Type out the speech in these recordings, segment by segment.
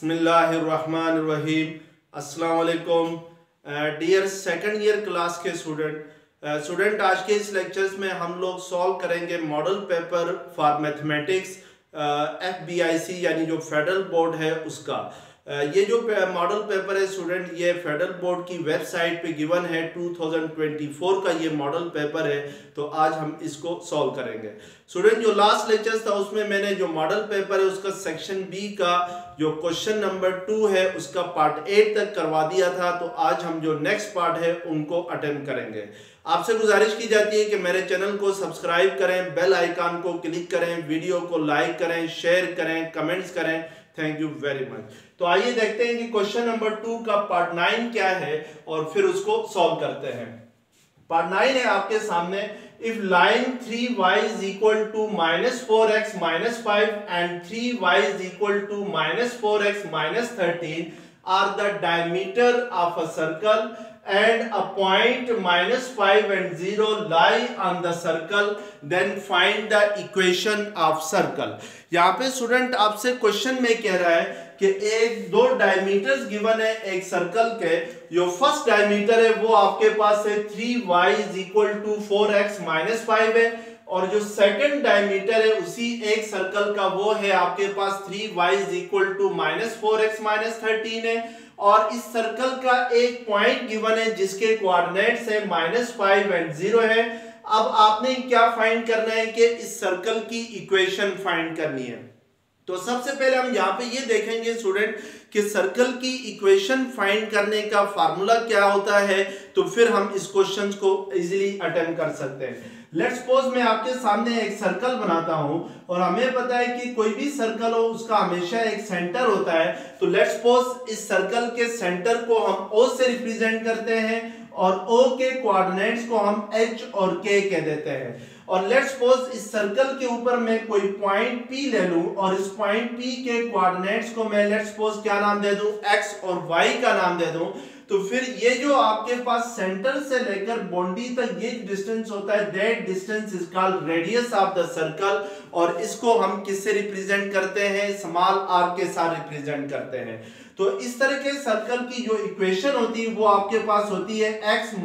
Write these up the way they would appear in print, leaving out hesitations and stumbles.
बिस्मिल्लाहिर्रहमानिर्रहीम। अस्सलाम वालेकुम डियर सेकंड ईयर क्लास के स्टूडेंट आज के इस लेक्चर्स में हम लोग सॉल्व करेंगे model paper for mathematics FBIC यानी जो फेडरल बोर्ड है उसका। ये जो मॉडल पेपर है स्टूडेंट, ये फेडरल बोर्ड की वेबसाइट पे गिवन है। 2024 का ये मॉडल पेपर है, तो आज हम इसको सॉल्व करेंगे। स्टूडेंट जो लास्ट लेक्चर्स था उसमें मैंने जो मॉडल पेपर है उसका सेक्शन बी का जो क्वेश्चन नंबर 2 है उसका पार्ट 8 तक करवा दिया था। तो आज हम जो नेक्स्ट पार्ट है उनको अटेम्प्ट करेंगे। आपसे गुजारिश की जाती है कि मेरे चैनल को सब्सक्राइब करें, बेल आइकन को क्लिक करें, वीडियो को लाइक करें, शेयर करें, कमेंट्स करें। Thank you very much. तो आइए देखते हैं कि क्वेश्चन नंबर 2 का पार्ट 9 क्या है और फिर उसको सॉल्व करते हैं। पार्ट 9 है आपके सामने। If line 3y is equal to -4x - 5 and 3y is equal to -4x - 13 are the diameter of a circle and a point -5 and 0 lie on the circle, then find the equation of circle। यहाँ पे student आपसे question में कह रहा है कि एक दो डायमीटर्स गिवन है एक सर्कल के। जो फर्स्ट डायमीटर है वो आपके पास है 3y = 4x - 5 है, और जो सेकंड डायमीटर है उसी एक सर्कल का वो है आपके पास 3y = -4x - 13 है, और इस सर्कल का एक पॉइंट गिवन है जिसके कोऑर्डिनेट्स है -5 और 0 है। अब आपने क्या फाइंड करना है कि इस सर्कल की इक्वेशन फाइंड करनी है। तो सबसे पहले हम यहाँ पे ये देखेंगे स्टूडेंट कि सर्कल की इक्वेशन फाइंड करने का फार्मूला क्या होता है, तो फिर हम इस क्वेश्चन को इजीली अटेम्प्ट कर सकते हैं। लेट्स सपोज मैं आपके सामने एक सर्कल बनाता हूं और हमें पता है कि कोई भी सर्कल हो उसका हमेशा एक सेंटर होता है। तो लेट्स सपोज इस सर्कल के सेंटर को हम O से रिप्रेजेंट करते हैं और O के कोऑर्डिनेट्स को हम H और K कह देते हैं। और लेट्स सपोज इस सर्कल के ऊपर मैं कोई पॉइंट P ले लूं और इस पॉइंट P के कोऑर्डिनेट्स को मैं लेट्स सपोज क्या नाम दे दूं, X और Y का नाम दे दूं। तो फिर ये जो आपके पास सेंटर से लेकर बाउंड्री तक ये डिस्टेंस होता है, that distance is called radius of the circle, और इसको हम किससे रिप्रेजेंट करते हैं, स्मॉल r के साथ रिप्रेजेंट करते हैं। तो इस तरह के सर्कल की जो इक्वेशन होती है वो आपके पास होती है x -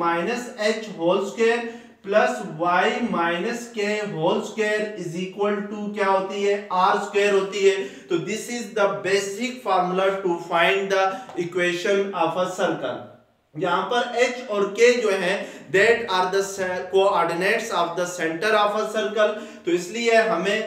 h whole square plus y - k whole square is equal to क्या होती है, r स्क्वायर होती है। तो this is the basic formula to find the equation of a circle. यहाँ पर h और k जो है that are the coordinates of the centre of a circle. तो इसलिए हमें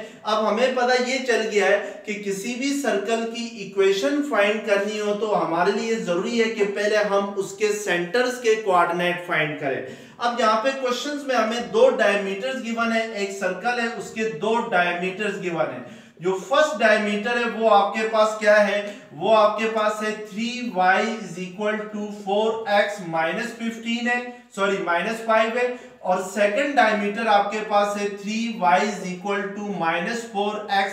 पता ये चल गया है कि किसी भी सर्कल की इक्वेशन फाइंड करनी हो तो हमारे लिए जरूरी है कि पहले हम उसके सेंटर्स के कोऑर्डिनेट फाइंड करें। अब यहाँ पे क्वेश्चंस में हमें दो डायमीटर्स गिवन है, एक सर्कल है उसके दो डायमीटर्स गिवन है। जो फर्स्ट डायमीटर है वो आपके पास क्या है, वो आपके पास है 3y = 4x - 15 है, सॉरी -5 है, और सेकंड डायमीटर आपके पास है 3y = -4x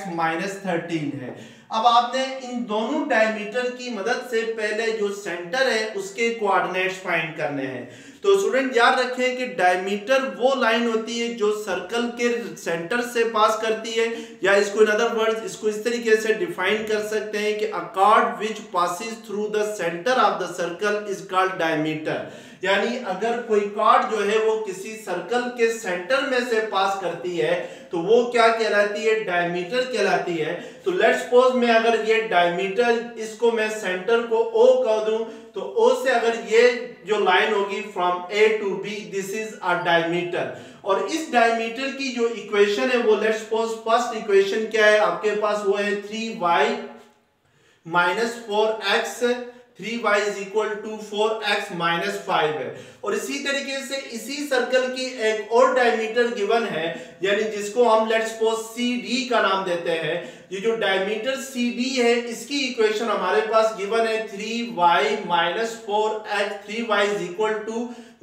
- 13 है। अब आपने इन दोनों डायमीटर की मदद से पहले जो सेंटर है उसके कोऑर्डिनेट्स फाइंड करने हैं। तो स्टूडेंट याद रखें कि डायमीटर वो लाइन होती है जो सर्कल के सेंटर से पास करती है, या इसको इन अदर वर्ड्स इसको इस तरीके से डिफाइन कर सकते हैं कि अ cord which passes through the centre of the circle is called diameter. यानी अगर कोई कॉर्ड जो है वो किसी सर्कल के सेंटर में से पास करती है तो वो क्या कहलाती है, डायमीटर कहलाती है। तो लेट्स सपोज मैं अगर ये डायमीटर इसको मैं सेंटर को O कह दूं तो O से अगर ये जो लाइन होगी from A to B, this is a diameter. और इस डायमीटर की जो इक्वेशन है वो लेट्स सपोज फर्स्ट इक्वेशन क्या है आपके पास, वो है 3y - 4x 3y = 4x - 5 है। और इसी तरीके से इसी सर्कल की एक और डायमीटर गिवन है, यानी जिसको हम लेट्स सपोज CD का नाम देते हैं। ये जो डायमीटर CD है इसकी इक्वेशन हमारे पास गिवन है 3y - 4x 3y =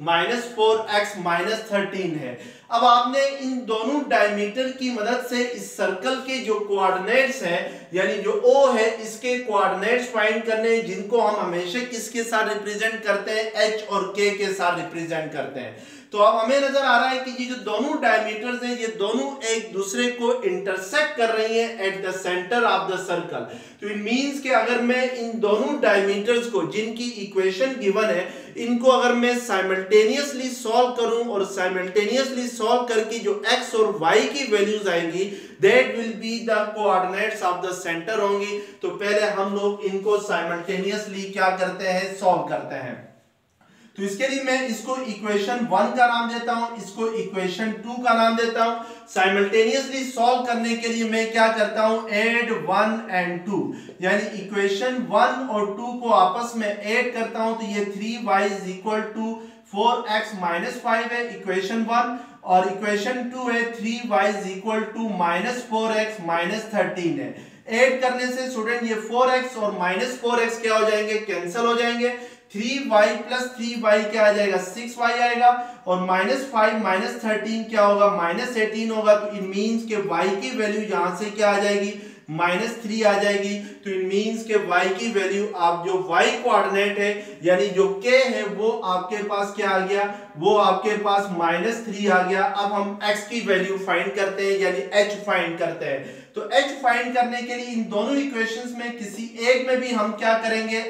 -4x - 13 है। अब आपने इन दोनों डायमीटर की मदद से इस सर्कल के जो कोऑर्डिनेट्स हैं, यानी जो O है इसके कोऑर्डिनेट्स फाइंड करने हैं, जिनको हम हमेशा किसके साथ रिप्रेजेंट करते हैं, H और K के साथ रिप्रेजेंट करते हैं। तो अब हमें नजर आ रहा है कि ये जो दोनों डायमीटर्स हैं ये दोनों एक दूसरे को इंटरसेक्ट कर रही हैं at the centre of the circle. तो इट मींस कि अगर मैं इन दोनों डायमीटर्स को जिनकी इक्वेशन गिवन है इनको अगर मैं साइमल्टेनियसली सॉल्व करूं और साइमल्टेनियसली सॉल्व करके जो x और y की वैल्यूज आएंगी that will be the coordinates of the centre होंगी। तो पहले हम लोग इनको साइमल्टेनियसली क्या करते हैं, सॉल्व करते हैं। तो इसके लिए मैं इसको इक्वेशन 1 का नाम देता हूं, इसको इक्वेशन 2 का नाम देता हूं। साइमल्टेनियसली सॉल्व करने के लिए मैं क्या करता हूं, ऐड 1 एंड 2, यानी इक्वेशन 1 और 2 को आपस में ऐड करता हूं तो ये 3y is equal to 4x minus 5 है इक्वेशन 1, और इक्वेशन 2 है 3y is equal to minus 4x minus 13 है। ऐड करने से स्टूडेंट ये 4x और माइनस 4x क्या हो जाएंगे, कैंसिल हो जाएंगे। 3y प्लस 3y क्या आ जाएगा, 6y आएगा, और माइनस 5 माइनस 13 क्या होगा, माइनस 18 होगा। तो इट मीन्स के y की वैल्यू यहां से क्या आ जाएगी, माइनस 3 आ जाएगी। तो इट मीन्स के y की वैल्यू आप जो y कोऑर्डिनेट है यानी जो k है वो आपके पास क्या आ गया, वो आपके पास माइनस 3 आ गया। अब हम x की वैल्यू फाइंड करते हैं यानी h फाइंड करते हैं। तो h फाइंड करने के लिए इन दोनों इक्वेशंस में किसी एक में भी हम क्या करेंगे,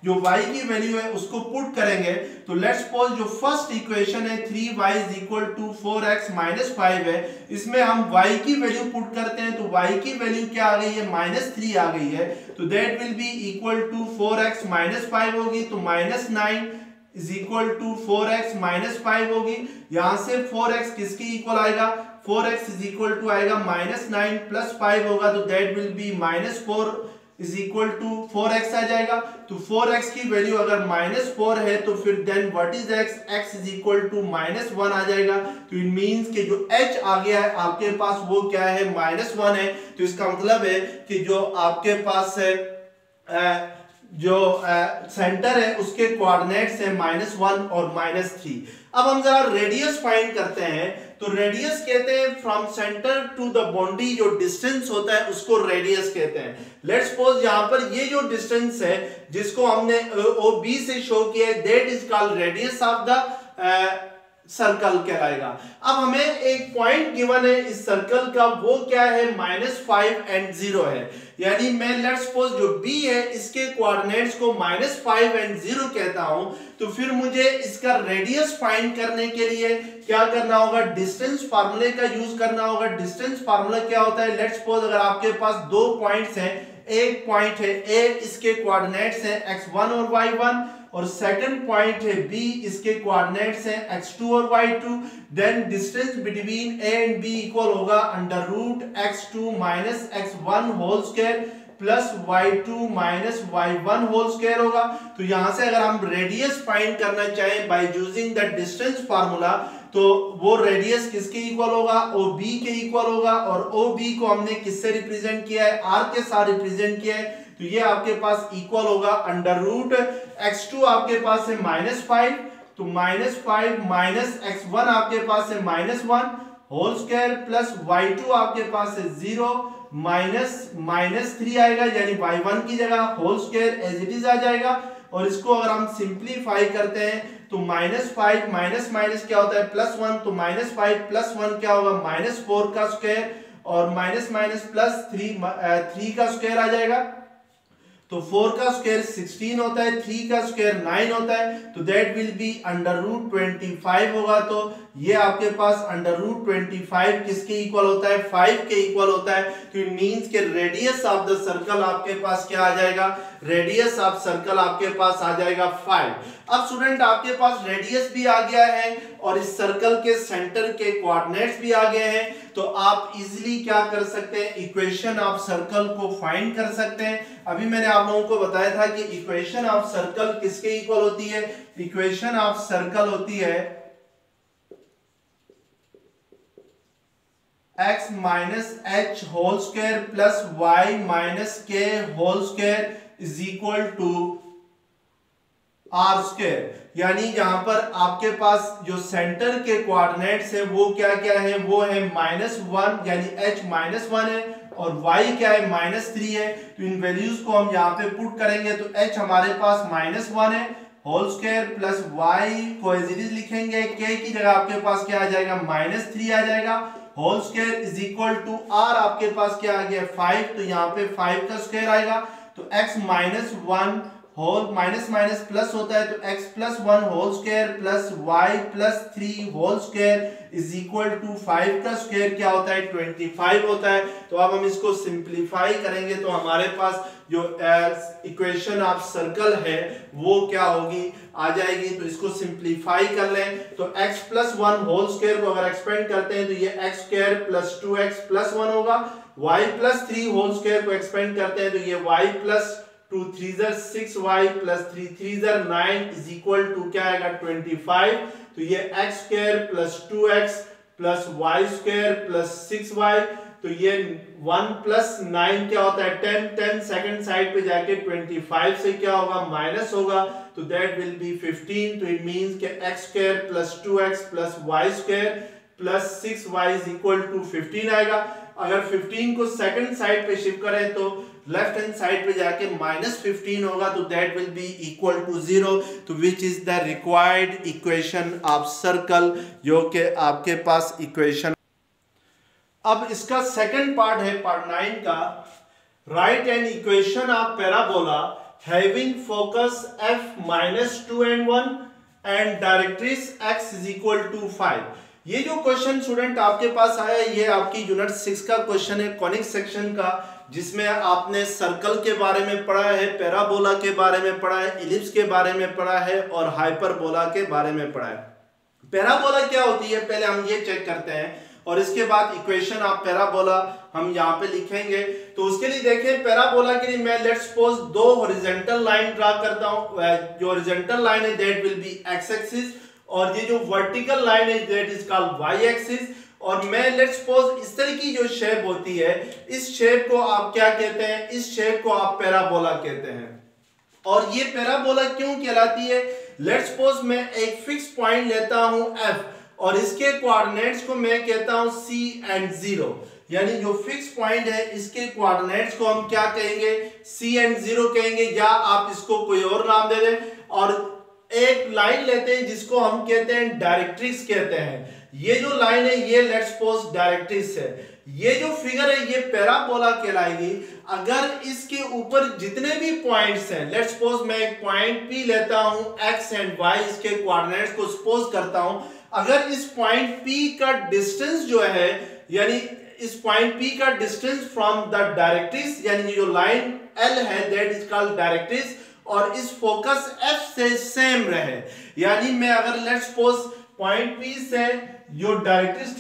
जो y की वैल्यू है उसको पुट करेंगे। तो लेट्स सपोज जो फर्स्ट इक्वेशन है 3y is equal to 4x minus 5 है, इसमें हम y की वैल्यू पुट करते हैं तो y की वैल्यू क्या आ गई है, माइनस 3 आ गई है। तो that will be equal to 4x minus 5 होगी, तो minus 9 is equal to 4x minus 5 होगी। यहां से 4x किसके इक्वल आएगा, 4x इज इक्वल टू आएगा माइनस 9 प्लस 5 होगा, तो that will be minus 4 is equal to 4x आ जाएगा। तो 4x की वैल्यू अगर माइनस 4 है तो फिर then what is x, x is equal to minus 1 आ जाएगा। तो इट मींस कि जो h आ गया है आपके पास वो क्या है, माइनस 1 है। तो इसका मतलब है कि जो आपके पास है जो सेंटर है उसके कोऑर्डिनेट्स है -1 और -3। अब हम जरा रेडियस फाइंड करते हैं। तो रेडियस कहते हैं from centre to the boundary, जो डिस्टेंस होता है उसको रेडियस कहते हैं। लेट्स सपोज यहां पर ये जो डिस्टेंस है जिसको हमने OB से शो किया है that is called radius of the circle कहलाएगा। अब हमें एक पॉइंट गिवन है इस सर्कल का, वो क्या है, -5 एंड 0 है। यानी मैं लेट्स सपोज जो B है इसके कोऑर्डिनेट्स को -5 एंड 0 कहता हूं, तो फिर मुझे इसका रेडियस फाइंड करने के लिए क्या करना होगा, डिस्टेंस फार्मूले का यूज करना होगा। डिस्टेंस फार्मूला क्या होता है, लेट्स सपोज अगर आपके पास दो पॉइंट्स हैं, एक पॉइंट है A, इसके कोऑर्डिनेट्स हैं x1 और y1, और सेकंड पॉइंट है B, इसके कोऑर्डिनेट्स हैं x2 और y2। Then distance between A and B equal होगा under root x2 minus x1 whole square plus y2 minus y1 whole square होगा। तो यहां से अगर हम रेडियस फाइंड करना चाहें by using the distance formula, तो वो रेडियस किसके इक्वल होगा, OB के इक्वल होगा। और OB को हमने किससे रिप्रेजेंट किया है, R के साथ रिप्रेजेंट किया है। तो ये आपके पास इक्वल होगा अंडर रूट x2 आपके पास है -5, तो -5 माइनस x1 आपके पास है -1 होल स्क्वायर प्लस y2 आपके पास है 0 माइनस 3 आएगा, यानी y1 की जगह whole square as it is आ जाएगा। और इसको अगर हम सिंप्लीफाई करते हैं तो -5 माइनस माइनस क्या होता है, +1, तो -5 प्लस 1 क्या होगा, -4 का स्क्वायर, और माइनस माइनस प्लस 3 का स्क्वायर आ जाएगा। तो 4 का स्क्वायर 16 होता है, 3 का स्क्वायर 9 होता है, तो that will be under root 25 होगा। तो ये आपके पास अंडर रूट 25 किसके इक्वल होता है, 5 के इक्वल होता है। तो इट मींस के रेडियस ऑफ द सर्कल आपके पास क्या आ जाएगा, रेडियस ऑफ सर्कल आपके पास आ जाएगा 5। अब स्टूडेंट आपके पास रेडियस भी आ गया है और इस सर्कल के सेंटर के कोऑर्डिनेट्स भी आ गए हैं, तो आप इजीली क्या कर सकते हैं, इक्वेशन ऑफ सर्कल को फाइंड कर सकते हैं। अभी मैंने आप लोगों को बताया था कि इक्वेशन ऑफ सर्कल किसके इक्वल होती है, इक्वेशन ऑफ सर्कल होती है x minus h whole square plus y minus k whole square is equal to r square. यानी यहां पर आपके पास जो सेंटर के कोऑर्डिनेट्स है वो क्या क्या है, वो है -1 यानी h -1 है, और y क्या है, -3 है। तो इन वैल्यूज को हम यहाँ पे पुट करेंगे तो h हमारे पास -1 है होल स्क्वायर प्लस वाई को एज इट इज लिखेंगे, के की जगह आपके पास क्या आ जाएगा -3 आ जाएगा, whole square is equal to r आपके पास क्या आ गया 5, तो यहाँ पे 5 का स्क्वायर आएगा, तो x -1 whole minus minus plus होता है, तो x plus 1 whole square plus y plus 3 whole square is equal to 5 का स्क्वायर क्या होता है 25 होता है। तो अब हम इसको सिंप्लीफाई करेंगे तो हमारे पास जो इक्वेशन ऑफ सर्कल है वो क्या होगी आ जाएगी। तो इसको सिंप्लीफाई कर लें तो x प्लस 1 होल स्क्वायर को अगर एक्सपेंड करते हैं तो ये x square plus 2x plus 1 होगा, y प्लस 3 होल स्क्वायर को एक्सपेंड करते हैं तो ये y plus 2 3 6y plus 3 3 9 is equal to क्या आएगा 25। तो ये x square plus 2x plus y square plus 6y, तो ये 1 प्लस 9 क्या होता है 10 10 सेकंड साइड पे जाके 25 से क्या होगा माइनस होगा, तो दैट विल बी 15। तो इट मींस कि x square plus 2x plus y square plus 6y is equal to 15 आएगा। अगर 15 को सेकंड साइड पे शिफ्ट करें तो लेफ्ट हैंड साइड पे जाके -15 होगा, तो that will be equal to 0, तो which is the required equation of circle, जो कि आपके पास इक्वेशन। अब इसका सेकंड पार्ट है पार्ट 9 का, write an equation of parabola having focus f -2 and 1 and directrix x is equal to 5। ये जो क्वेश्चन स्टूडेंट आपके पास आया है ये आपकी यूनिट 6 का क्वेश्चन है कॉनिक सेक्शन का, जिसमें आपने सर्कल के बारे में पढ़ा है, पैराबोला के बारे में पढ़ा है, इलिप्स के बारे में पढ़ा है और हाइपरबोला के बारे में पढ़ा है। पैराबोला क्या होती है पहले हम ये चेक करते हैं और इसके बाद इक्वेशन ऑफ पैराबोला हम यहाँ पे लिखेंगे। तो उसके लिए देखें पैराबोला के लिए मैं लेट्स सपोज दो हॉरिजॉन्टल लाइन ड्रा करता हूँ। जो हॉरिजॉन्टल लाइन है that will be x axis और ये जो वर्टिकल लाइन है that is called y axis. और मैं लेट्स सपोज इस तरह की जो शेप होती है इस शेप को आप क्या कहते हैं, इस शेप को आप पैराबोला कहते हैं। और ये पैराबोला क्यों कहलाती है, लेट्स सपोज मैं एक फिक्स पॉइंट लेता हूं f और इसके कोऑर्डिनेट्स को मैं कहता हूं c एंड 0, यानी जो फिक्स पॉइंट है इसके कोऑर्डिनेट्स को हम क्या कहेंगे c एंड 0 कहेंगे, या आप इसको कोई और नाम दे दें। और एक लाइन लेते हैं जिसको हम कहते हैं डायरेक्ट्रिक्स कहते हैं। ये जो लाइन है ये लेट्स सपोज डायरेक्ट्रिक्स है, ये जो फिगर है ये पैराबोला कहलाएगी। अगर इसके ऊपर जितने भी पॉइंट्स हैं, लेट्स सपोज मैं एक पॉइंट P लेता हूं x एंड y, इसके कोऑर्डिनेट्स को सपोज करता हूं। अगर इस पॉइंट P का डिस्टेंस जो है, यानी इस पॉइंट P का डिस्टेंस फ्रॉम द डायरेक्ट्रिक्स, यानी जो लाइन L है दैट इज कॉल्ड डायरेक्ट्रिक्स, और इस फोकस F से सेम रहे, यानी मैं अगर लेट्स सपोज पॉइंट P से जो डायरेक्ट्रिक्स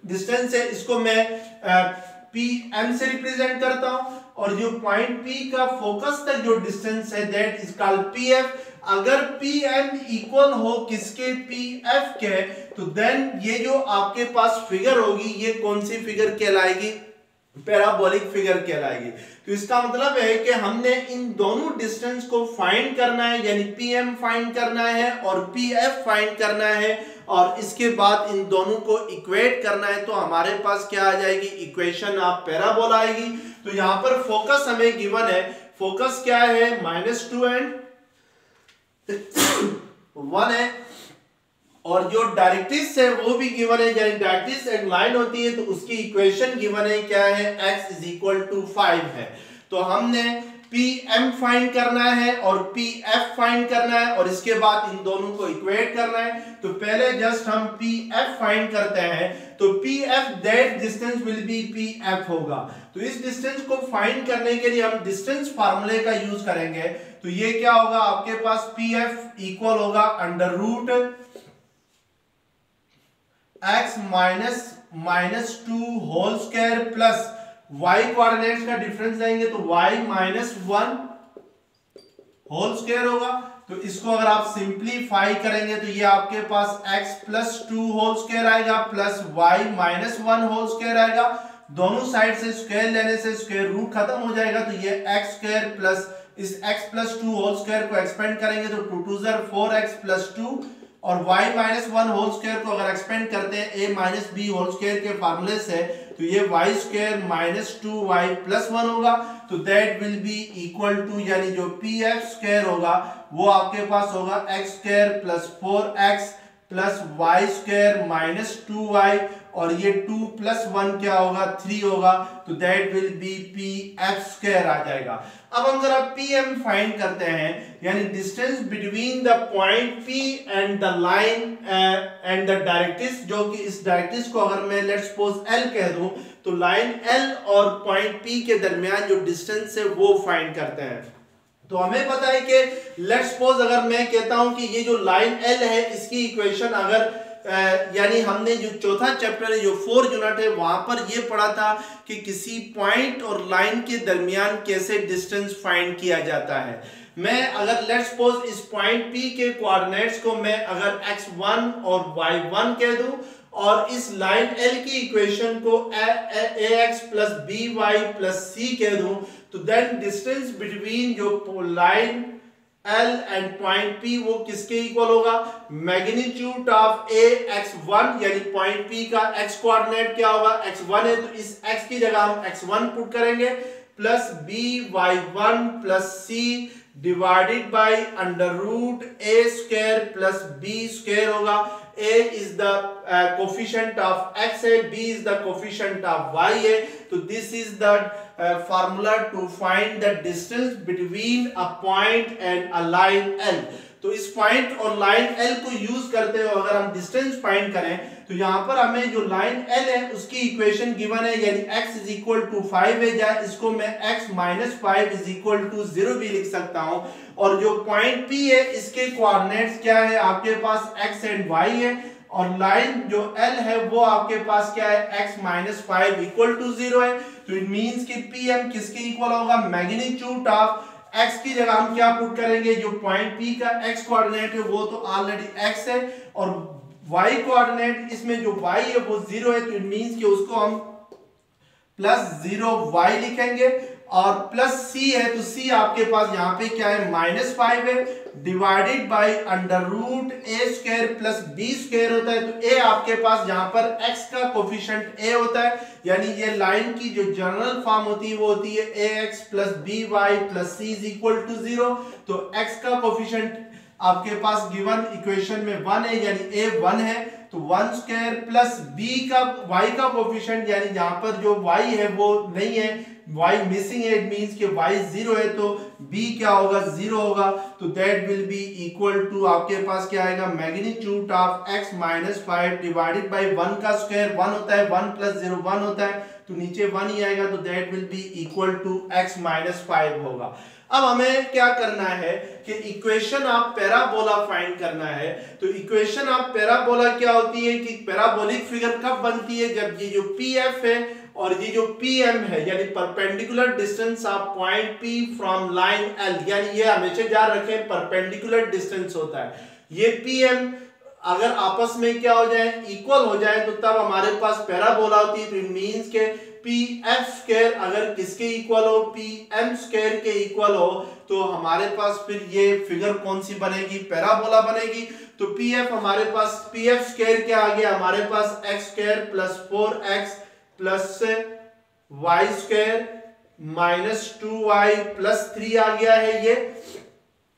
डिस्टेंस है इसको मैं PM से रिप्रेजेंट करता हूं, और जो पॉइंट P का फोकस तक जो डिस्टेंस है दैट इज कॉल्ड PF। अगर PM इक्वल हो किसके PF के, तो देन ये जो आपके पास फिगर होगी ये कौन सी फिगर कहलाएगी, पैराबोलिक फिगर कहलाएगी। तो इसका मतलब है कि हमने इन दोनों डिस्टेंस को फाइंड करना है, यानी PM फाइंड करना है और PF फाइंड करना है, और इसके बाद इन दोनों को इक्वेट करना है। तो हमारे पास क्या आ जाएगी, इक्वेशन ऑफ पैराबोला आएगी। तो यहां पर फोकस हमें गिवन है, फोकस क्या है -2 एंड 1 है, और जो डायरेक्ट्रिक्स है वो भी गिवन है, यानी डायरेक्ट्रिक्स एक लाइन होती है तो उसकी इक्वेशन गिवन है क्या है, x इज इक्वल टू 5 है। तो हमने PM फाइंड करना है और PF फाइंड करना है, और इसके बाद इन दोनों को इक्वेट करना है। तो पहले जस्ट हम PF फाइंड करते हैं, तो PF that distance will be PF होगा। तो इस डिस्टेंस को फाइंड करने के लिए हम डिस्टेंस फार्मूले का यूज करेंगे। तो ये क्या होगा, आपके पास PF इक्वल होगा under root x -2 whole square plus y coordinates का डिफरेंस देंगे तो y -1 होल स्क्वायर होगा। तो इसको अगर आप सिंपलीफाई करेंगे तो ये आपके पास x प्लस 2 होल स्क्वायर आएगा प्लस y -1 होल स्क्वायर आएगा। दोनों साइड से स्क्वायर लेने से स्क्वायर रूट खत्म हो जाएगा, तो ये x स्क्वायर प्लस इस x प्लस 2 होल स्क्वायर को एक्सपेंड करेंगे तो 2 2 4x प्लस 2, और y -1 होल स्क्वायर को अगर एक्सपेंड करते हैं a - b होल स्क्वायर के फार्मूले से तो ये Y square minus 2y plus 1 होगा, तो that will be equal to, यानी जो पी एफ स्क्वायर होगा वो आपके पास होगा x square plus 4x plus y square minus 2y, और ये 2 प्लस 1 क्या होगा 3 होगा, तो that will be P F square आ जाएगा। अब हम जरा पी एम फाइंड करते हैं, यानी distance between the point P and the line and the directrix, जो कि इस डायरेक्ट्रिक्स को अगर मैं लेट्स सपोज एल कह दूं, तो लाइन एल और पॉइंट पी के दरमियान जो डिस्टेंस है वो फाइंड करते हैं। तो हमें पता है कि लेट्स सपोज अगर मैं कहता हूं कि ये जो लाइन एल है इसकी इक्वेशन अगर यानी हमने जो चौथा चैप्टर है जो 4 यूनिट है वहां पर ये पढ़ा था कि किसी पॉइंट और लाइन के दरमियान कैसे डिस्टेंस फाइंड किया जाता है। मैं अगर लेट्स सपोज इस पॉइंट पी के कोऑर्डिनेट्स को मैं अगर x1 और y1 कह दूं और इस लाइन L की इक्वेशन को ax plus by plus c कह दूं, तो देन डिस्टेंस बिटवीन जो line L and point P वो किसके इक्वल होगा, मैग्नीट्यूड ऑफ ax1, यानी पॉइंट P का x कोऑर्डिनेट क्या होगा x1 है, तो इस x की जगह हम x1 पुट करेंगे plus by1 plus c divided by under root a square plus b square होगा। a is the coefficient of x है, b is the coefficient of y है, तो this is the formula to find the distance between a point and a line L। तो इस point और line L को use करते हुए अगर हम डिस्टेंस फाइंड करें तो यहां पर हमें जो लाइन L है उसकी इक्वेशन गिवन है, यानी x इज इक्वल टू 5 है, या इसको मैं x minus 5 is equal to 0 भी लिख सकता हूं। और जो पॉइंट P है इसके कोऑर्डिनेट्स क्या है, आपके पास x एंड y है, और लाइन जो L है वो आपके पास क्या है x माइनस 5 इक्वल टू 0 है। तो इट मींस कि PM किसके इक्वल होगा, मैग्नीट्यूड ऑफ x की जगह हम क्या पुट करेंगे, जो पॉइंट P का x कोऑर्डिनेट है वो तो ऑलरेडी x है, और y कोऑर्डिनेट इसमें जो y है वो 0 है, तो इट मींस कि उसको हम प्लस 0y लिखेंगे, और प्लस c है तो c आपके पास यहाँ पे क्या है माइनस 5 है, divided by under root a square plus b square होता है, तो a आपके पास यहाँ पर x का कोफिशिएंट a होता है, यानी ये लाइन की जो जनरल फॉर्म होती है वो होती है ax plus by plus c is equal to 0। तो x का कोफिशिएंट आपके पास गिवन इक्वेशन में 1 है, यानी a 1 है, तो 1 स्क्वायर प्लस b का y का कोफिशिएंट, यानी यहाँ पर जो y है वो नहीं है, y मिसिंग है, इट मींस कि y 0 है, तो b क्या होगा 0 होगा, तो that will be equal to आपके पास क्या आएगा, magnitude of x minus 5 divided by 1 का स्क्वायर 1 होता है, 1 प्लस 0 1 होता है, तो नीचे 1 ही आएगा, तो that will be equal to x minus 5 होगा। अब हमें क्या करना है कि इक्वेशन ऑफ पैराबोला फाइंड करना है। तो इक्वेशन ऑफ पैराबोला क्या होती है कि पैराबोलिक फिगर कब बनती है, जब ये जो PF है और ये जो PM है, यानी perpendicular distance of point P from line L, यानी ये हमेशा याद रखें परपेंडिकुलर डिस्टेंस होता है, ये PM अगर आपस में क्या हो जाए इक्वल हो जाए तो तब हमारे पास पैराबोला होती है। तो इट मींस के pf स्क्वायर अगर किसके इक्वल हो, pm स्क्वायर के इक्वल हो, तो हमारे पास फिर ये फिगर कौन सी बनेगी, पैराबोला बनेगी। तो pf हमारे पास pf स्क्वायर क्या आ गया, हमारे पास x square plus 4x plus y square minus 2y plus 3 आ गया है ये,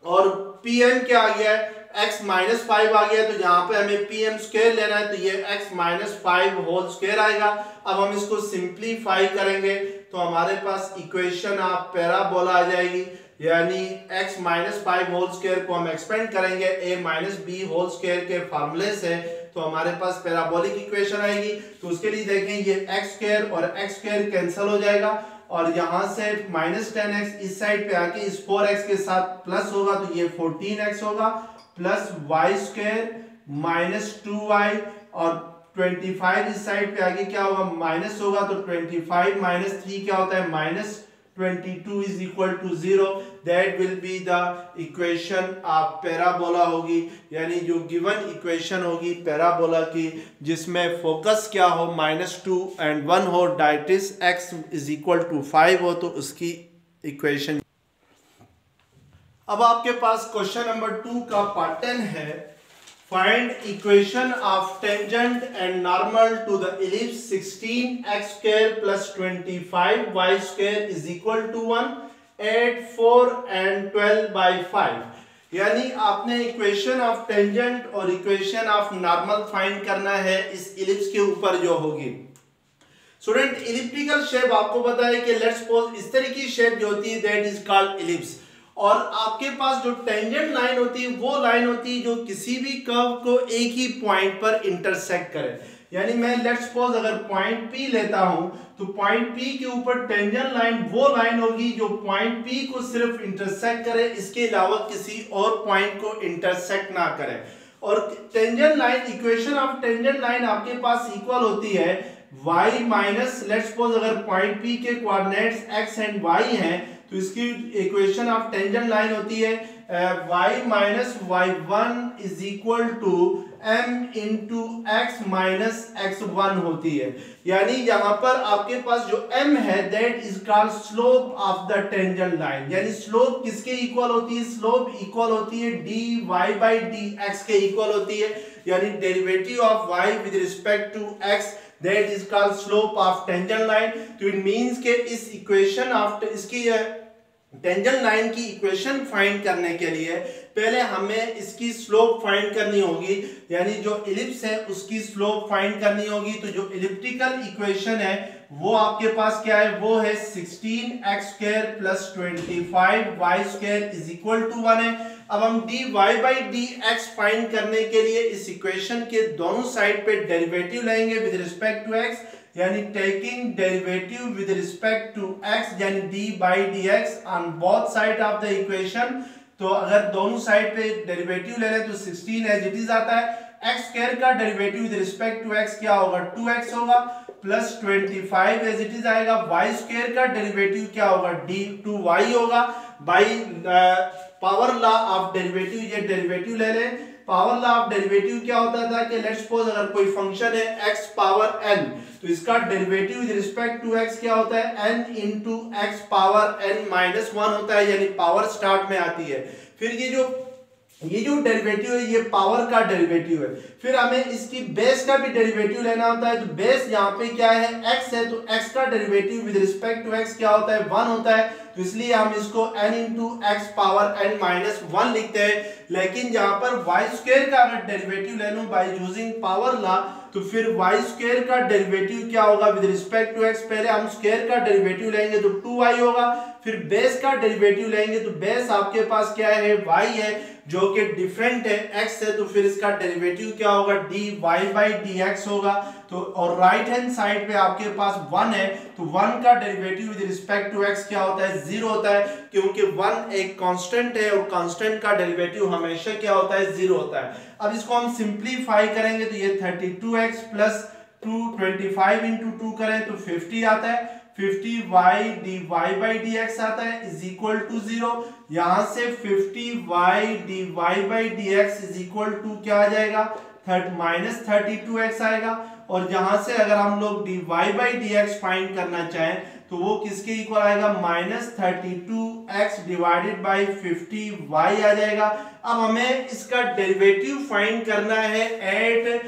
और pm क्या आ गया है, x माइनस 5 आ गया, तो यहाँ पे हमें pm स्क्वायर लेना है, तो ये x माइनस 5 होल स्क्वायर आएगा। अब हम इसको सिंप्लीफाई करेंगे तो हमारे पास इक्वेशन ऑफ पैराबोला आ जाएगी, यानी x माइनस 5 होल स्क्वायर को हम एक्सपेंड करेंगे a minus b whole square के फार्मूले से, तो हमारे पास पैराबोलिक इक्वेशन आएगी। तो उसके लिए देखें ये x स्क्वायर और x स्क्वायर कैंसिल हो जाएगा, और यहां से माइनस 10x इस साइड पे आके इस 4x के साथ प्लस होगा, तो ये 14x होगा, plus y square minus 2y, और 25 इस साइड पे आगे क्या होगा माइनस होगा, तो 25 माइनस 3 क्या होता है minus 22 is equal to 0। That will be the equation of parabola होगी, यानी जो गिवन इक्वेशन होगी पैराबोला की जिसमें फोकस क्या हो -2 एंड 1 हो, directrix x is equal to 5 हो, तो उसकी इक्वेशन। अब आपके पास क्वेश्चन नंबर 2 का पार्ट 10 है, Find equation of tangent and normal to the ellipse 16x square plus 25y square is equal to 1, 8, 4 and 12 by 5। यानी आपने इक्वेशन ऑफ टेंजेंट और इक्वेशन ऑफ नॉर्मल फाइंड करना है इस इलिप्स के ऊपर जो होगी। स्टूडेंट इलिप्टिकल शेप आपको पता है कि लेट्स सपोज इस तरह की शेप जो होती है दैट इज कॉल्ड इलिप्स, और आपके पास जो टेंजेंट लाइन होती है वो लाइन होती है जो किसी भी कर्व को एक ही पॉइंट पर इंटरसेक्ट करे। यानी मैं लेट्स सपोज अगर पॉइंट P लेता हूं तो पॉइंट P के ऊपर टेंजेंट लाइन वो लाइन होगी जो पॉइंट P को सिर्फ इंटरसेक्ट करे, इसके अलावा किसी और पॉइंट को इंटरसेक्ट ना करे। और tangent line, equation of tangent line आपके पास इक्वल होती है y माइनस, लेट्स सपोज अगर पॉइंट P के कोऑर्डिनेट्स x एंड y हैं तो इसकी इक्वेशन ऑफ टेंजेंट लाइन होती है y minus y1 is equal to m into x minus x1 होती है। यानी यहाँ पर आपके पास जो m है that is called slope of the tangent line. यानी स्लोप किसके इक्वल होती है? स्लोप इक्वल होती है dy बाई dx के इक्वल होती है। यानी derivative of y with respect to x that is called slope of tangent line। तो it means के इस इक्वेशन ऑफ इसकी टेंजेंट लाइन की इक्वेशन फाइंड करने के लिए पहले हमें इसकी स्लोप फाइंड करनी होगी, यानी जो इलिप्स है उसकी स्लोप फाइंड करनी होगी। तो जो इलिप्टिकल इक्वेशन है वो आपके पास क्या है? वो है 16x square plus 25y square is equal to 1 है। अब हम dy बाई dx फाइंड करने के लिए इस इक्वेशन के दोनों साइड पे डेरिवेटिव लेंगे विद रिस्पेक्ट टू x, यानी taking derivative with respect to x यानी dy by dx on both side of the equation. तो अगर दोनों साइड पे डेरिवेटिव ले लें तो 16 एज इट इज आता है। x स्क्वायर का derivative with respect to x क्या होगा? 2x होगा प्लस 25 एज इट इज आएगा। y स्क्वायर का डेरिवेटिव क्या होगा? d2y होगा। By power law of derivative ये डेरिवेटिव ले लें। पावर लॉ ऑफ डेरिवेटिव क्या होता था कि लेट्स सपोज अगर कोई फंक्शन है x पावर n तो इसका derivative with respect to x क्या होता है? n into x power n minus 1 होता है, यानी पावर स्टार्ट में आती है। फिर ये जो डेरिवेटिव है ये पावर का डेरिवेटिव है। फिर हमें इसकी बेस का भी डेरिवेटिव लेना होता है। तो बेस यहाँ पे क्या है? x है, तो x का derivative with respect to x क्या होता है? 1 होता है। तो इसलिए हम इसको n into x power n minus 1 लिखते हैं। लेकिन यहाँ पर y स्क्वायर का अगर डेरिवेटिव ले लूं बाय यूजिंग पावर लॉ तो फिर y स्क्वायर का डेरिवेटिव क्या होगा विद रिस्पेक्ट टू x? पहले हम स्क्वायर का डेरिवेटिव लेंगे तो 2y होगा। फिर बेस का डेरिवेटिव लेंगे तो बेस आपके पास क्या है? y है जो कि डिफरेंट है x है, तो फिर इसका डेरिवेटिव क्या होगा? dy बाई dx होगा। तो और राइट हैंड साइड पे आपके पास 1 है, तो 1 का derivative with respect to x क्या होता है? 0 होता है, क्योंकि 1 एक कांस्टेंट है और कांस्टेंट का डेरिवेटिव हमेशा क्या होता है? 0 होता है। अब इसको हम सिंपलीफाई करेंगे तो ये 32x प्लस 25 इंटू 2 करें तो 50 आता है। 50y dy बाई dx आता है इज इक्वल टू 0। यहां से 50y dy by dx is equal to क्या आ जाएगा? माइनस 32x आएगा। और यहां से अगर हम लोग dy बाई dx फाइंड करना चाहें तो वो किसके इक्वल आएगा? Minus 32x divided by 50y आ जाएगा। अब हमें इसका डेरिवेटिव फाइंड करना है एट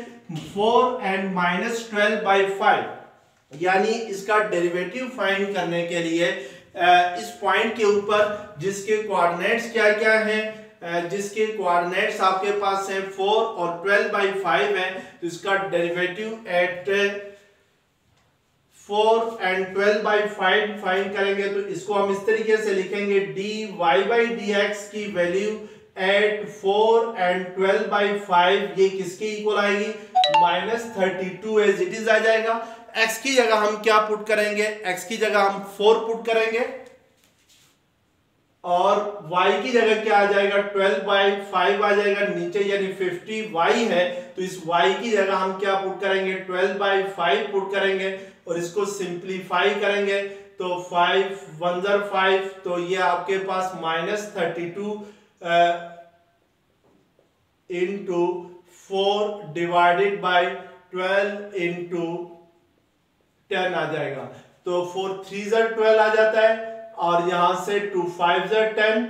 4 एंड माइनस 12 बाई 5। यानी इसका डेरिवेटिव फाइंड करने के लिए इस पॉइंट के ऊपर जिसके कोऑर्डिनेट्स क्या क्या हैं, जिसके कोऑर्डिनेट्स आपके पास हैं 4 और 12 बाई 5 है, तो इसका derivative eight 4 and 12 by 5 find करेंगे। तो इसको हम इस तरीके से लिखेंगे dy बाई dx की वैल्यू एट 4 एंड 12 बाई 5 ये किसके इक्वल आएगी? माइनस 32 एज इट इज आ जाएगा। x की जगह हम क्या पुट करेंगे? x की जगह हम 4 पुट करेंगे और y की जगह क्या आ जाएगा? 12 बाई 5 आ जाएगा नीचे, यानी 50y है, तो इस y की जगह हम क्या पुट करेंगे? 12 बाई 5 पुट करेंगे और इसको सिंप्लीफाई करेंगे तो 5 1 ज़र 5, तो ये आपके पास minus 32 into 4 divided by 12 into 10 आ जाएगा। तो 4 3 ज़र 12 आ जाता है और यहां से 2 5 ज़र 10,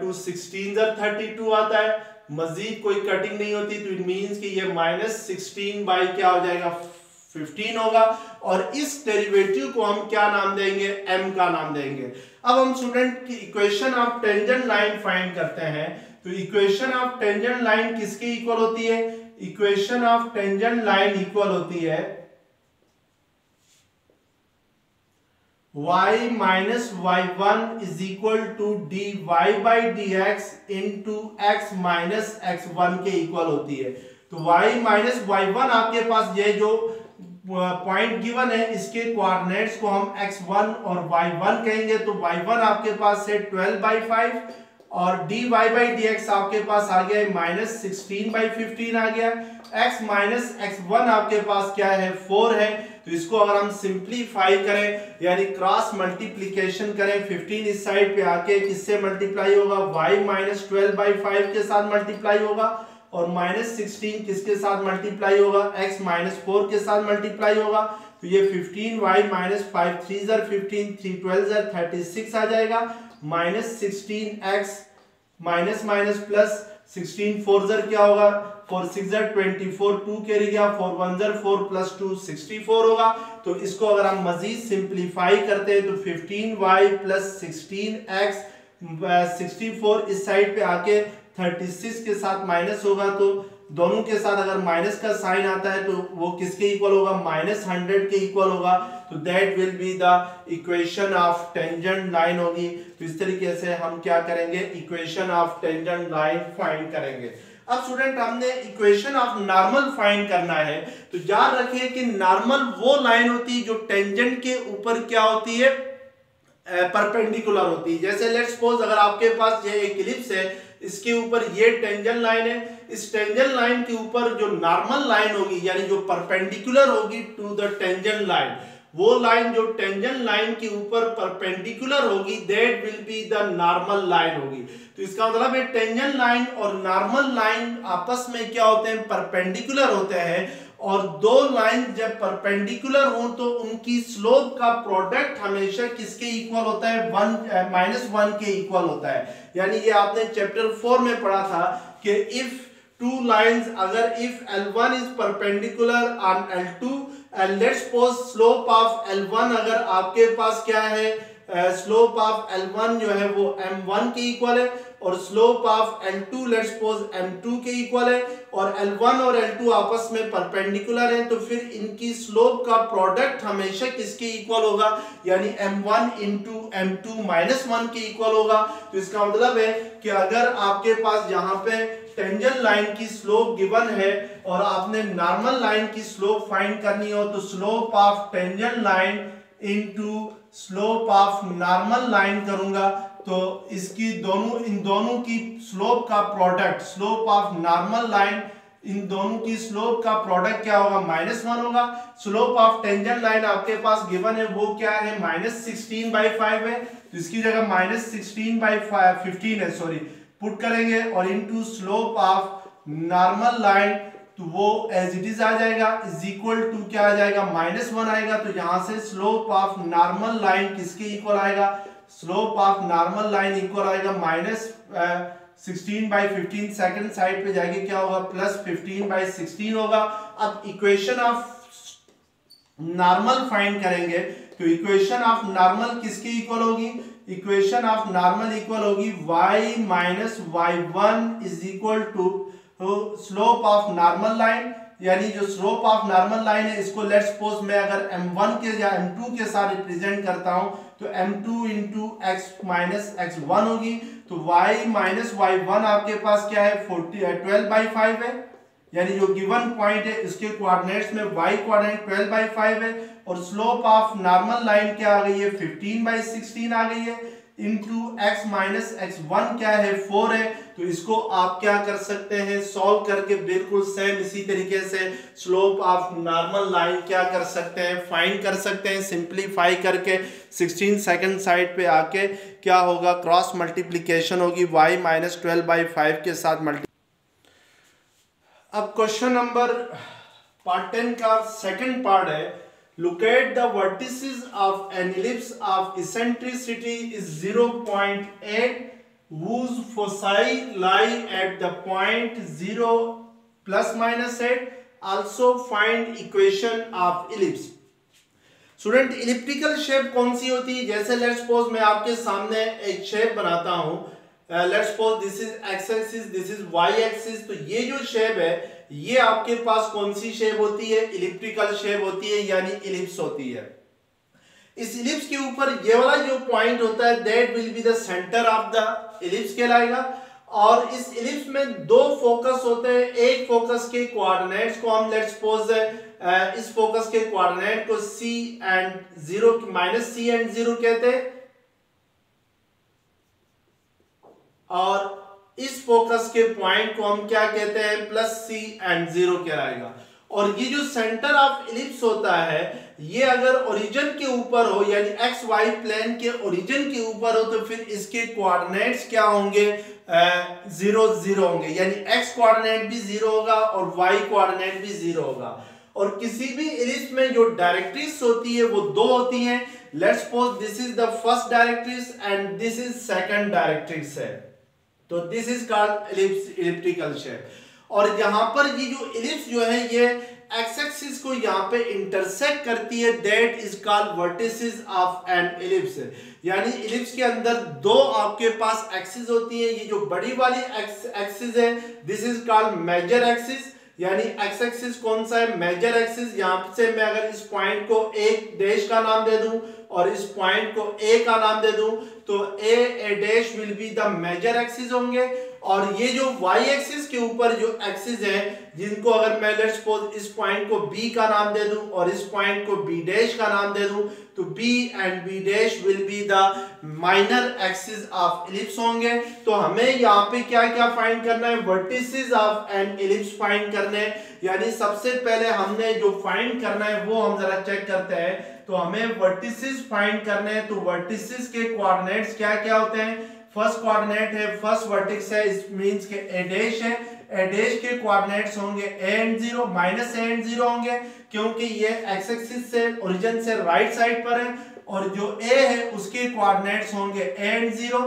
2 16 ज़र 32 आता है, मजीद कोई कटिंग नहीं होती, तो इट मींस कि ये -16 बाई क्या हो जाएगा 15 होगा। और इस डेरिवेटिव को हम क्या नाम देंगे, m का नाम देंगे। अब हम स्टूडेंट की equation of tangent line find करते हैं। तो इक्वेशन ऑफ टेंजेंट लाइन किसके इक्वल होती है, equation of tangent line equal होती है y minus y1 is equal to dy by dx into x minus x1 के इक्वल होती है। तो y minus y1 आपके पास ये जो पॉइंट गिवन है, इसके कोऑर्डिनेट्स को हम x1 और y1 कहेंगे। तो y1 आपके पास है 12/5 और dy by dx आपके पास आ गया है -16/15 आ गया। x माइनस x1 आपके पास क्या है 4 है। तो इसको अगर हम सिंप्लीफाई करें यानी क्रॉस मल्टीप्लिकेशन करें, 15 इस साइड पे आके किससे मल्टीप्लाई होगा, y माइनस 12/5 के साथ मल्टीप्लाई होगा और -16 किसके साथ मल्टीप्लाई होगा, x माइनस 4 के साथ मल्टीप्लाई होगा। तो ये 15y माइनस 5 3 ज़र 15 3 12 ज़र 36 आ जाएगा, -16x माइनस माइनस प्लस 16 4 ज़र क्या होगा 4 6 ज़र 24 2 कैरी गया 4 1 ज़र 4 प्लस 2 64 होगा। तो इसको अगर हम मजीद सिंप्लीफाई करते हैं तो 15y प्लस 16x 64 इस साइड पे आके 36 के साथ माइनस होगा। तो दोनों के साथ अगर माइनस का साइन आता है तो वो किसके इक्वल होगा, -100 के इक्वल होगा। तो that will be the equation of tangent line होगी। तो इस तरीके से हम क्या करेंगे, equation of tangent line find करेंगे। अब स्टूडेंट हमने इक्वेशन ऑफ नॉर्मल फाइंड करना है। तो याद रखिए कि नॉर्मल वो लाइन होती है जो टेंजेंट के ऊपर क्या होती है, परपेंडिकुलर होती है। जैसे लेट्स सपोज अगर आपके पास ये एक इलिप्स है, इसके ऊपर ये टेंजेंट लाइन है, इस टेंजेंट लाइन के ऊपर जो नॉर्मल लाइन होगी यानी जो परपेंडिकुलर होगी टू द टेंजेंट लाइन, वो लाइन जो टेंजेंट लाइन के ऊपर परपेंडिकुलर होगी that will be the normal line होगी। तो इसका मतलब है टेंजेंट लाइन और नॉर्मल लाइन आपस में क्या होते हैं, परपेंडिकुलर होते हैं। और दो लाइन जब परपेंडिकुलर हो तो उनकी स्लोप का प्रोडक्ट हमेशा किसके इक्वल होता है, -1 के इक्वल होता है। यानी ये आपने चैप्टर 4 में पढ़ा था कि इफ टू लाइंस, अगर if L1 is perpendicular on L2 and let's suppose slope of L1 अगर आपके पास क्या है, स्लोप ऑफ L1 जो है वो m1 के इक्वल है और slope of L2 let's suppose m2 के इक्वल है और L1 और L2 आपस में परपेंडिकुलर है, तो फिर इनकी स्लोप का प्रोडक्ट हमेशा किसके इक्वल होगा, यानी m1 इंटू m2 -1 के इक्वल होगा। तो इसका मतलब है कि अगर आपके पास यहाँ पे टेंजेंट लाइन की स्लोप गिवन है और आपने नॉर्मल लाइन की स्लोप फाइंड करनी हो तो slope of tangent line into slope of normal line करूंगा तो इसकी इन दोनों की स्लोप का product, slope of normal line in दोनों की स्लोप का प्रोडक्ट क्या होगा, -1 होगा। स्लोप ऑफ टेंजेंट लाइन आपके पास गिवन है वो क्या है, -16/5 है, तो इसकी जगह -16/15 है, सॉरी पुट करेंगे और into slope of normal line तो वो एज इट इज आ जाएगा, इज इक्वल टू क्या आ जाएगा, -1 आएगा। तो यहां से स्लोप ऑफ नॉर्मल लाइन किसके इक्वल आएगा, slope of normal line equal आएगा -16/15, सेकंड साइड पे जाएगी क्या होगा, +15/16 होगा। अब इक्वेशन ऑफ नॉर्मल फाइंड करेंगे तो इक्वेशन ऑफ नॉर्मल किसके इक्वल होगी, इक्वेशन ऑफ नॉर्मल इक्वल होगी y minus y1 is equal to slope of normal line, यानी जो स्लोप ऑफ नॉर्मल लाइन है इसको लेट्स सपोज मैं अगर m1 के या m2 के साथ रिप्रेजेंट करता हूं तो m2 into x minus x1 होगी। तो y माइनस y1 आपके पास क्या है 12/5 है, यानी जो गिवन पॉइंट है इसके कोऑर्डिनेट्स में y कोऑर्डिनेट 12/5 है और स्लोप ऑफ नॉर्मल लाइन क्या आ गई है 15/16 आ गई है, इंटू x माइनस x1 क्या है 4 है। तो इसको आप क्या कर सकते हैं, सॉल्व करके बिल्कुल सेम इसी तरीके से स्लोप ऑफ नॉर्मल लाइन क्या कर सकते हैं, फाइंड कर सकते हैं। सिंप्लीफाई करके 16 सेकंड साइड पे आके क्या होगा, क्रॉस मल्टीप्लीकेशन होगी y माइनस 12/5 के साथ मल्टी। अब क्वेश्चन नंबर पार्ट 10 का सेकंड पार्ट है, locate the vertices of an ellipse of eccentricity is 0.8, whose foci lie at the point 0 plus minus 8. Also find equation of ellipse. Student elliptical shape कौन सी होती है? जैसे let's suppose मैं आपके सामने एक शेप बनाता हूं, let's suppose this is x axis, this is y axis. तो ये जो शेप है ये आपके पास कौन सी शेप होती है? इलिप्टिकल शेप होती है, यानी इलिप्स होती है। इस इलिप्स के ऊपर ये वाला जो पॉइंट होता है that will be the centre of the ellipse कहलाएगा। और इस इलिप्स में दो फोकस होते हैं। एक फोकस के कोऑर्डिनेट्स को हम लेट्स सपोज इस फोकस के कोऑर्डिनेट को C and 0 minus C and 0 कहते हैं, और इस फोकस के पॉइंट को हम क्या कहते हैं? प्लस C एंड 0 कहलाएगा। और ये जो सेंटर ऑफ इलिप्स होता है ये अगर ओरिजिन के ऊपर हो, यानी एक्स वाई प्लेन के ओरिजिन के ऊपर हो, तो फिर इसके कोऑर्डिनेट्स क्या होंगे? 0 0 होंगे, यानी एक्स कोऑर्डिनेट भी 0 होगा और वाई कोऑर्डिनेट भी 0 होगा। और किसी भी इलिप्स में जो डायरेक्ट्रिक्स होती है वो दो होती हैं। Let's suppose this is the first directrix and this is second directrix है, तो this is called ellipse, elliptical shape. और यहां पर ये जो इलिप्स जो है ये एक्स एक्सिस को यहाँ पे इंटरसेक्ट करती है, that is called vertices of N ellipse. यानी इलिप्स के अंदर दो आपके पास एक्सिस होती है। ये जो बड़ी वाली एक्सिस है this is called major axis, यानी एक्स एक्सिस कौन सा है? Major axis. यहां से मैं अगर इस पॉइंट को एक डैश का नाम दे दूं और इस पॉइंट को ए का नाम दे दूं तो A dash will be the major axis होंगे। और ये जो वाई एक्सिस के ऊपर जो एक्सिस है जिनको अगर मैं लेट्स सपोज इस पॉइंट को बी का नाम दे दूं और इस पॉइंट को बी डैश का नाम दे दूं तो b and b dash will be the minor axis of ellipse होंगे। तो हमें यहाँ पे क्या क्या फाइंड करना है? Vertices of N ellipse find करने हैं। यानी सबसे पहले हमने जो फाइंड करना है वो हम जरा चेक करते हैं। तो हमें वर्टिसेस फाइंड करने हैं, तो वर्टिसेस के कोऑर्डिनेट्स क्या क्या होते हैं? फर्स्ट कोऑर्डिनेट है, फर्स्ट वर्टेक्स है, इट मींस के ए डैश है। ए डैश के कोऑर्डिनेट्स होंगे a and 0 minus a and 0 होंगे, क्योंकि ये एक्स एक्सिस से ओरिजिन से राइट साइड पर है। और जो a है उसके कोऑर्डिनेट्स होंगे a एंड 0।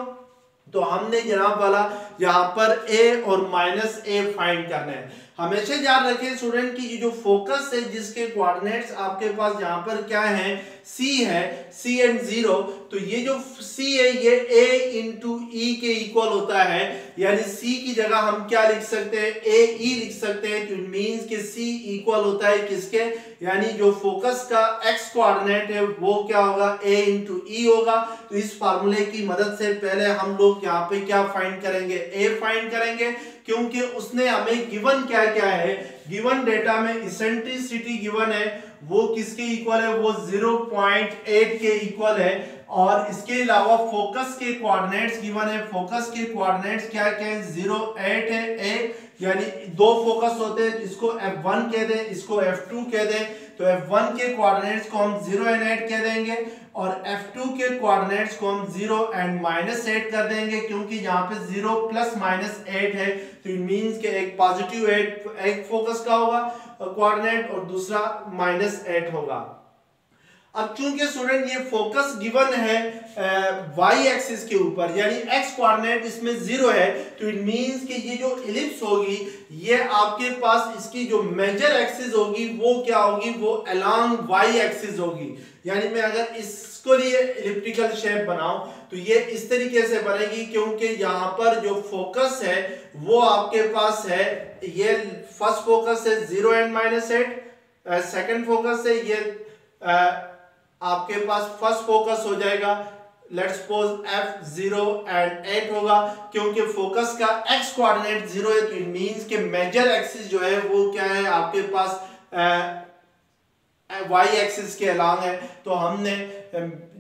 तो हमने जनाब वाला यहाँ पर a और माइनस a फाइंड करना है। हमेशा याद रखें स्टूडेंट की ये जो फोकस है जिसके कोऑर्डिनेट्स आपके पास यहाँ पर क्या है? C है, C एंड 0। तो ये जो C है ये A इंटू E के इक्वल होता है, यानी C की जगह हम क्या लिख सकते हैं? AE लिख सकते हैं। तो इट मींस कि C इक्वल होता है किसके? यानी जो फोकस का x कोऑर्डिनेट है वो क्या होगा? A इंटू E होगा। तो इस फार्मूले की मदद से पहले हम लोग यहाँ पे क्या फाइंड करेंगे? A फाइंड करेंगे, क्योंकि उसने हमें गिवन क्या क्या है? गिवन डेटा में इसेंट्रिसिटी गिवन है, वो किसके इक्वल है? वो 0.8 के इक्वल है। और इसके अलावा फोकस के कोऑर्डिनेट्स गिवन है। फोकस के कोऑर्डिनेट्स क्या क्या है? 0 8 है, a यानी दो फोकस होते हैं, इसको F1 कह दें, इसको F2 कह दें। तो F1 के कोऑर्डिनेट्स को हम 0 एंड 8 कह देंगे और F2 के कोऑर्डिनेट्स को हम 0 एंड माइनस 8 कर देंगे, क्योंकि यहाँ पे 0 प्लस माइनस 8 है। तो इट मींस कि एक पॉजिटिव 8 एक फोकस का होगा कोऑर्डिनेट और दूसरा माइनस 8 होगा। अब चूंकि स्टूडेंट ये फोकस गिवन है वाई एक्सिस के ऊपर, यानी एक्स कोऑर्डिनेट इसमें 0 है, तो इट मींस कि ये जो इलिप्स होगी ये आपके पास इसकी जो मेजर एक्सिस होगी वो क्या होगी? वो अलोंग वाई एक्सिस होगी। यानी मैं अगर इसको लिए इलिप्टिकल शेप बनाऊं तो ये इस तरीके से बनेगी, क्योंकि यहाँ पर जो फोकस है वो आपके पास है, ये फर्स्ट फोकस है 0 एंड माइनस 8, सेकेंड फोकस है ये आपके पास फर्स्ट फोकस हो जाएगा लेट्स सपोज F0 एंड 8 होगा, क्योंकि फोकस का x कोऑर्डिनेट 0 है। तो इट मींस के मेजर एक्सिस जो है वो क्या है आपके पास y एक्सिस के अलोंग है। तो हमने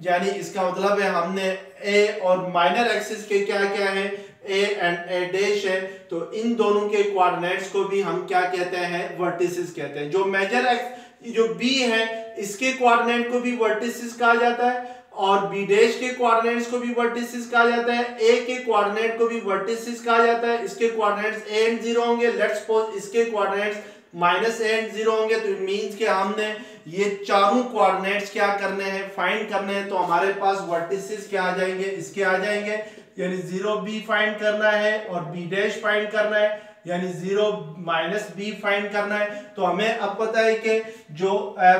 यानी इसका मतलब है हमने a और माइनर एक्सिस के क्या क्या है? a एंड a डैश है। तो इन दोनों के कोऑर्डिनेट्स को भी हम क्या कहते हैं? वर्टिसेस कहते हैं। जो मेजर एक्स जो b है इसके कोऑर्डिनेट को भी वर्टिसेस कहा जाता है और b डैश के कोऑर्डिनेट्स को भी वर्टिसेस कहा जाता है। a के कोऑर्डिनेट को भी वर्टिसेस कहा जाता है। इसके कोऑर्डिनेट्स a एंड 0 होंगे। लेट्स सपोज इसके कोऑर्डिनेट्स माइनस a एंड 0 होंगे। तो इट मींस कि हमने ये चारों कोऑर्डिनेट्स क्या करने हैं? फाइंड करने हैं। तो हमारे पास वर्टिसेस क्या आ जाएंगे? इसके आ जाएंगे। यानी 0b फाइंड करना है और b डैश फाइंड करना है, यानी 0 माइनस बी फाइंड करना है। तो हमें अब पता है कि जो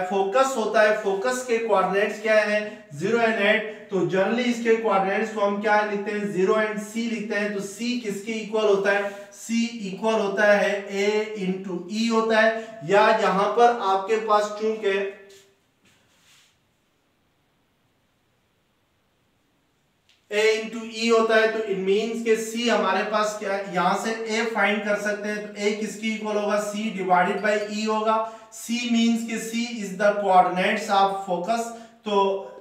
फोकस होता है, फोकस के कोऑर्डिनेट्स क्या है, 0 एंड 8। तो जनरली इसके कोऑर्डिनेट्स को हम क्या लिखते हैं, 0 एंड c लिखते हैं। तो c किसके इक्वल होता है, c इक्वल होता है a इंटू ई होता है, या यहां पर आपके पास चूंकि a इंटू ई होता है तो इट मीन्स के c हमारे पास क्या, यहां से a फाइंड कर सकते हैं। तो a किसकी इक्वल होगा, c डिवाइडेड बाय e होगा। c मीन्स के c is the coordinates of focus. तो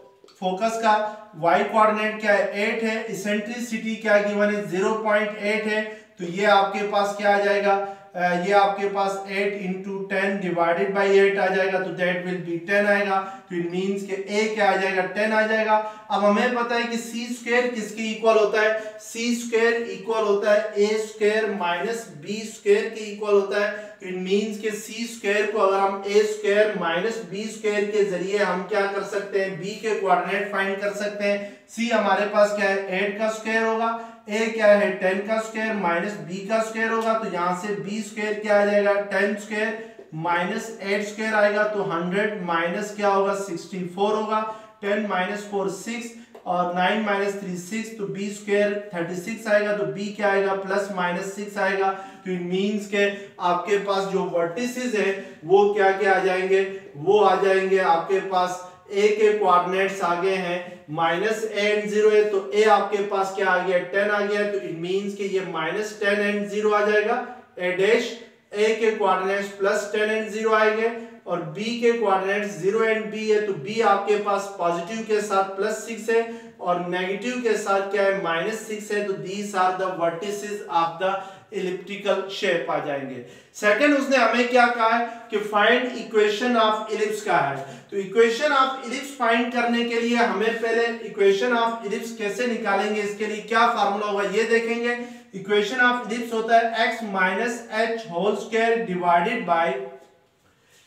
फोकस का y कोऑर्डिनेट क्या है, 8 है। इसेंट्रिसिटी क्या गिवन है, 0.8 है। तो ये आपके पास क्या आ जाएगा, ये आपके पास 8 इंटू 10 डिवाइडेड बाई 8 आ जाएगा। तो दैट विल बी 10 आएगा। तो इट मीन्स के a क्या आ जाएगा, 10 आ जाएगा। अब हमें पता है कि c स्क्वायर किसके इक्वल होता है, c स्क्वायर इक्वल होता है a square minus b square के इक्वल होता है। तो इट मीन्स के c स्क्वायर को अगर हम a square minus b square के जरिए हम क्या कर सकते हैं, b के कोऑर्डिनेट फाइंड कर सकते हैं। c हमारे पास क्या है, 8 का स्क्वायर होगा, a क्या है 10 का स्क्वायर माइनस b का स्क्वायर होगा। तो यहां से b स्क्वायर क्या आ जाएगा, 10 स्क्वायर माइनस 8 स्क्वायर आएगा। तो 100 माइनस क्या होगा, 64 होगा। 10 माइनस 4 6 और 9 माइनस 3 6। तो b स्क्वायर 36 आएगा। तो b क्या आएगा, प्लस माइनस 6 आएगा। तो इट मीन्स के आपके पास जो वर्टिसेस है वो क्या क्या आ जाएंगे, वो आ जाएंगे आपके पास a के कोऑर्डिनेट्स आगे हैं माइनस a एंड 0 है। तो a आपके पास क्या आ गया, 10 आ गया। तो इट मीन्स कि ये माइनस 10 एंड 0 आ जाएगा। a डैश a के कोऑर्डिनेट्स प्लस 10 एंड 0 आएंगे और b के कोऑर्डिनेट्स 0 एंड b है। तो b आपके पास पॉजिटिव के साथ प्लस 6 है और नेगेटिव के साथ क्या है, माइनस 6 है। तो these are the vertices of the elliptical shape आ जाएंगे। सेकंड उसने हमें क्या कहा है कि फाइंड इक्वेशन ऑफ इलिप्स का है। तो इक्वेशन ऑफ इलिप्स फाइंड करने के लिए हमें पहले इक्वेशन ऑफ इलिप्स कैसे निकालेंगे, इसके लिए क्या फार्मूला होगा ये देखेंगे। इक्वेशन ऑफ इलिप्स होता है x minus H whole square divided by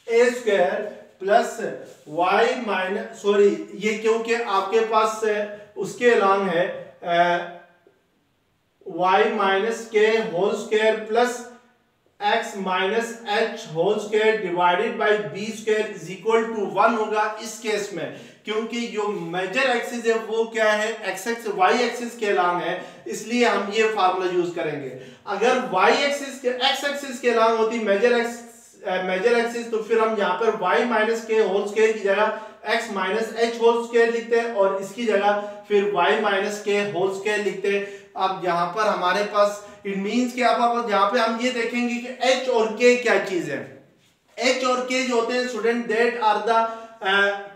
a square plus y minus, sorry ये क्योंकि आपके पास उसके अलॉन्ग है y minus k whole square plus x minus H whole square divided by b square is equal to 1 होगा इस case में, क्योंकि जो मेजर एक्सिस है वो क्या है, एक्स एक्सिस वाई एक्सिस के अलॉन्ग है, इसलिए हम ये फार्मूला यूज करेंगे। अगर वाई एक्सिस के एक्स एक्सिस के अलॉन्ग होती मेजर एक्सिस तो फिर हम यहाँ पर y minus k whole square की जगह x minus H whole square लिखते हैं और इसकी जगह फिर y minus k whole square लिखते हैं। अब यहाँ पर हमारे पास इट मींस कि अब यहाँ पे हम ये देखेंगे कि h और k क्या चीज है। h और k जो होते हैं student that are the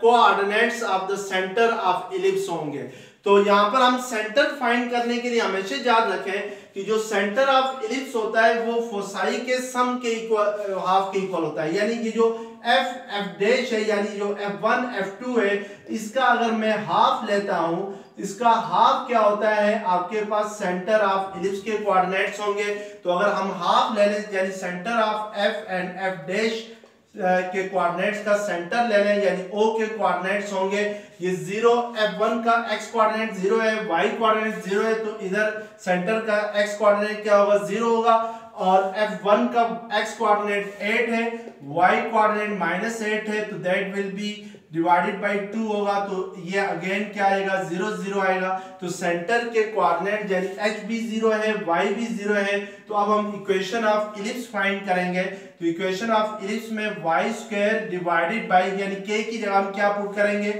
coordinates of the centre of ellipse होंगे। तो यहाँ पर हम सेंटर फाइंड करने के लिए हमेशा याद रखें कि जो सेंटर ऑफ इलिप्स होता है वो फोसाई के सम के इक्वल हाफ के इक्वल होता है। यानी कि जो f डैश है यानी जो f1 f2 है इसका अगर मैं हाफ लेता हूं, इसका हाफ क्या होता है, आपके पास सेंटर ऑफ इलिप्स के कोऑर्डिनेट्स होंगे। तो अगर हम हाफ ले लें यानी centre of f and f dash के कोऑर्डिनेट्स का सेंटर ले लें यानी O के कोऑर्डिनेट्स होंगे ये 0, f1 का x कोऑर्डिनेट 0 है, y कोऑर्डिनेट 0 है, तो इधर सेंटर का x कोऑर्डिनेट क्या होगा 0 होगा और f1 का x कोऑर्डिनेट 8 है, y कोऑर्डिनेट -8 है, तो that will B divided by 2 होगा। तो ये अगेन क्या आएगा 0 0 आएगा। तो सेंटर के कोऑर्डिनेट यानी h भी 0 है, y भी 0 है। तो अब हम इक्वेशन ऑफ इलिप्स फाइंड करेंगे। तो इक्वेशन ऑफ इलिप्स में y स्क्वायर डिवाइडेड बाय यानी k की जगह हम क्या पुट करेंगे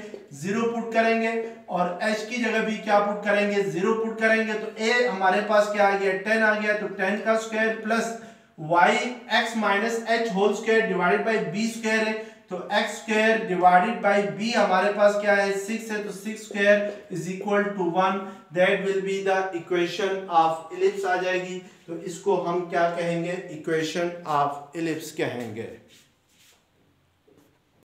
0 पुट करेंगे और h की जगह भी क्या पुट करेंगे 0 पुट करेंगे। तो a हमारे पास क्या आ गया 10 आ गया। तो 10 का square plus y x minus H whole square divided by b square है। तो x square divided by b हमारे पास क्या है 6 है। तो 6 square is equal to 1 that will be the equation of ellipse आ जाएगी। तो इसको हम क्या कहेंगे इक्वेशन ऑफ इलिप्स कहेंगे।